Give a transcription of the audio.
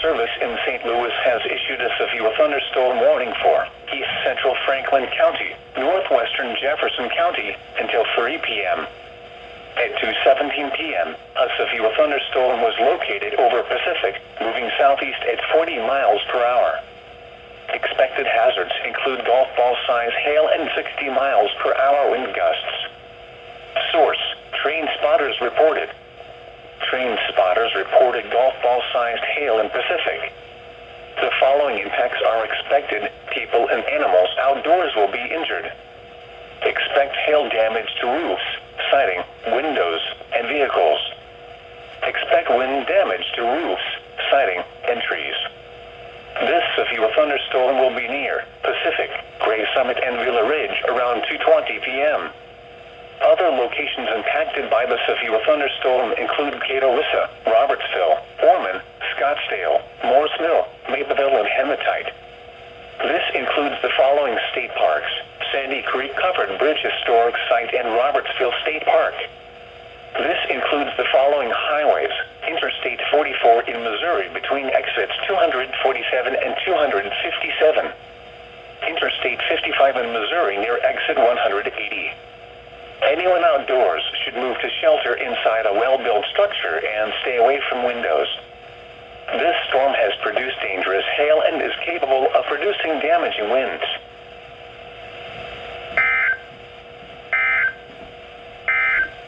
Service in St. Louis has issued a severe thunderstorm warning for east central Franklin County, northwestern Jefferson County, until 3 p.m. At 2:17 p.m., a severe thunderstorm was located over Pacific, moving southeast at 40 miles per hour. Expected hazards include golf ball size hail and 60 miles per hour wind gusts. Source: Train spotters reported. Train spotters reported golf ball sized hail in Pacific. The following impacts are expected: people and animals outdoors will be injured. Expect hail damage to roofs, siding, windows, and vehicles. Expect wind damage to roofs, siding, and trees. This severe thunderstorm will be near Pacific, Gray Summit, and Villa Ridge around 2:20 p.m. Other locations impacted by the severe thunderstorm include Catawissa, Robertsville, Orman, Scottsdale, Morse Mill, Mapleville, and Hematite. This includes the following state parks: Sandy Creek Covered Bridge Historic Site and Robertsville State Park. This includes the following highways: Interstate 44 in Missouri between exits 247 and 257. Interstate 55 in Missouri near exit 180. Anyone outdoors should move to shelter inside a well-built structure and stay away from windows. This storm has produced dangerous hail and is capable of producing damaging winds.